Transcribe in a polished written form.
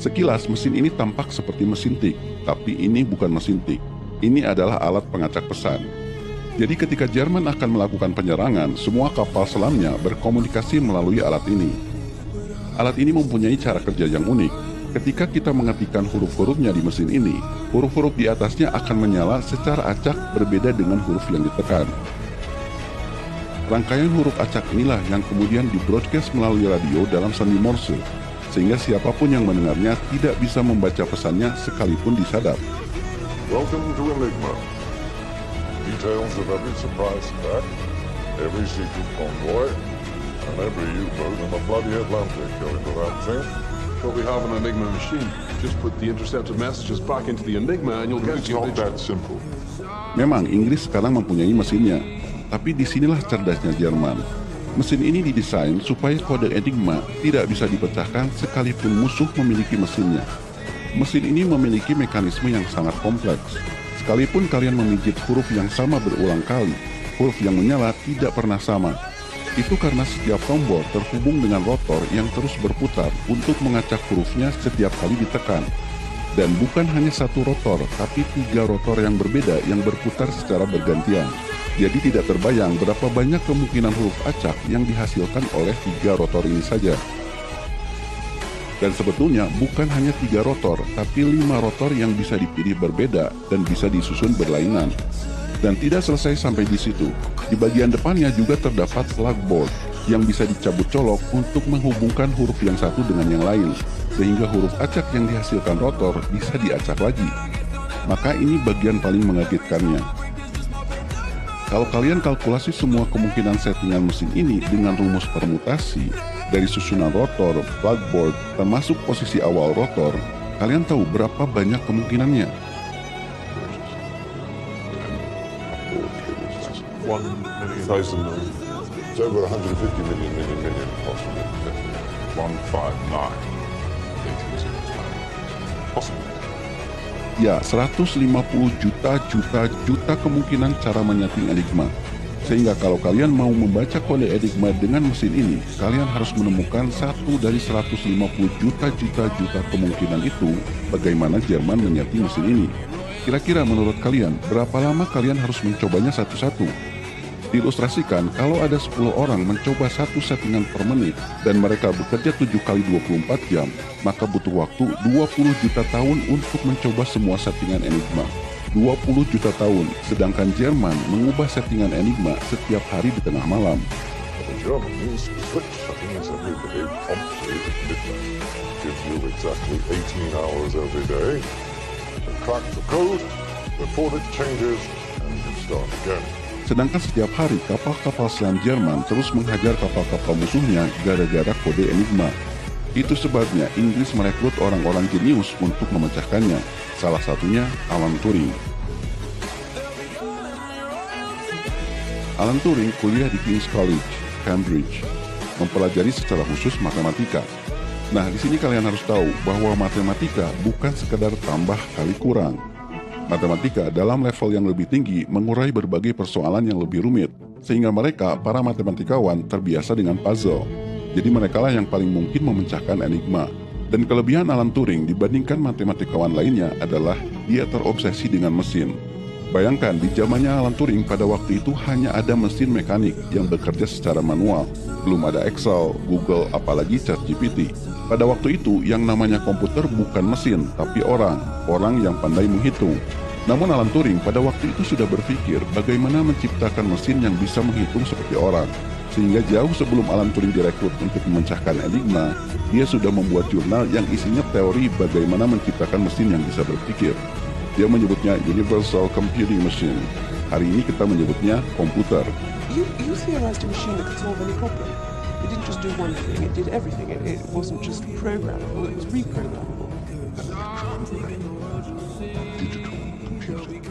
Sekilas mesin ini tampak seperti mesin tik, tapi ini bukan mesin tik. Ini adalah alat pengacak pesan. Jadi ketika Jerman akan melakukan penyerangan, semua kapal selamnya berkomunikasi melalui alat ini. Alat ini mempunyai cara kerja yang unik. Ketika kita mengetikkan huruf-hurufnya di mesin ini, huruf-huruf di atasnya akan menyala secara acak berbeda dengan huruf yang ditekan. Rangkaian huruf acak inilah yang kemudian di-broadcast melalui radio dalam sandi Morse, sehingga siapapun yang mendengarnya tidak bisa membaca pesannya sekalipun disadap. Welcome to Enigma. Details of every surprise attack, every secret convoy, and every U-boat on the bloody Atlantic going without saying. Well, we have an Enigma machine. Just put the intercepted messages back into the Enigma and you'll get It's not that simple. Memang Inggris sekarang mempunyai mesinnya, tapi disinilah cerdasnya Jerman. Mesin ini didesain supaya kode Enigma tidak bisa dipecahkan sekalipun musuh memiliki mesinnya. Mesin ini memiliki mekanisme yang sangat kompleks. Sekalipun kalian memijit huruf yang sama berulang kali, huruf yang menyala tidak pernah sama. Itu karena setiap tombol terhubung dengan rotor yang terus berputar untuk mengacak hurufnya setiap kali ditekan. Dan bukan hanya satu rotor, tapi 3 rotor yang berbeda yang berputar secara bergantian. Jadi tidak terbayang berapa banyak kemungkinan huruf acak yang dihasilkan oleh 3 rotor ini saja. Dan sebetulnya bukan hanya 3 rotor, tapi 5 rotor yang bisa dipilih berbeda dan bisa disusun berlainan. Dan tidak selesai sampai di situ. Di bagian depannya juga terdapat flagboard yang bisa dicabut colok untuk menghubungkan huruf yang satu dengan yang lain, sehingga huruf acak yang dihasilkan rotor bisa diacak lagi. Maka ini bagian paling mengagetkannya. Kalau kalian kalkulasi semua kemungkinan settingan mesin ini dengan rumus permutasi dari susunan rotor, flagboard, termasuk posisi awal rotor, kalian tahu berapa banyak kemungkinannya? 1 million. It's over 150 million possibly. 159. Possibly. Ya, 150 juta kemungkinan cara menyeting Enigma. Sehingga kalau kalian mau membaca kode Enigma dengan mesin ini, kalian harus menemukan satu dari 150 juta kemungkinan itu bagaimana Jerman menyeting mesin ini. Kira-kira menurut kalian, berapa lama kalian harus mencobanya satu-satu? Diilustrasikan, kalau ada 10 orang mencoba satu settingan per menit dan mereka bekerja 7 kali 24 jam, maka butuh waktu 20 juta tahun untuk mencoba semua settingan Enigma. 20 juta tahun, sedangkan Jerman mengubah settingan Enigma setiap hari di tengah malam. The Germans switch settings every day promptly at midnight. Gives you exactly 18 hours every day to crack the code before it changes and you start again. Sedangkan setiap hari kapal-kapal selam Jerman terus menghajar kapal-kapal musuhnya gara-gara kode Enigma. Itu sebabnya Inggris merekrut orang-orang jenius untuk memecahkannya. Salah satunya Alan Turing. Alan Turing kuliah di King's College, Cambridge, mempelajari secara khusus matematika. Nah, di sini kalian harus tahu bahwa matematika bukan sekedar tambah kali kurang. Matematika dalam level yang lebih tinggi mengurai berbagai persoalan yang lebih rumit, sehingga mereka, para matematikawan, terbiasa dengan puzzle. Jadi merekalah yang paling mungkin memecahkan Enigma. Dan kelebihan Alan Turing dibandingkan matematikawan lainnya adalah dia terobsesi dengan mesin. Bayangkan, di zamannya Alan Turing pada waktu itu hanya ada mesin mekanik yang bekerja secara manual. Belum ada Excel, Google, apalagi ChatGPT. Pada waktu itu, yang namanya komputer bukan mesin, tapi orang yang pandai menghitung. Namun Alan Turing pada waktu itu sudah berpikir bagaimana menciptakan mesin yang bisa menghitung seperti orang. Sehingga jauh sebelum Alan Turing direkrut untuk memecahkan Enigma, dia sudah membuat jurnal yang isinya teori bagaimana menciptakan mesin yang bisa berpikir. Dia menyebutnya Universal Computing Machine. Hari ini kita menyebutnya komputer. You theorized a machine that could solve any problem. It didn't just do one thing, it did everything. It wasn't just programmable, it was reprogrammable. Digital computing.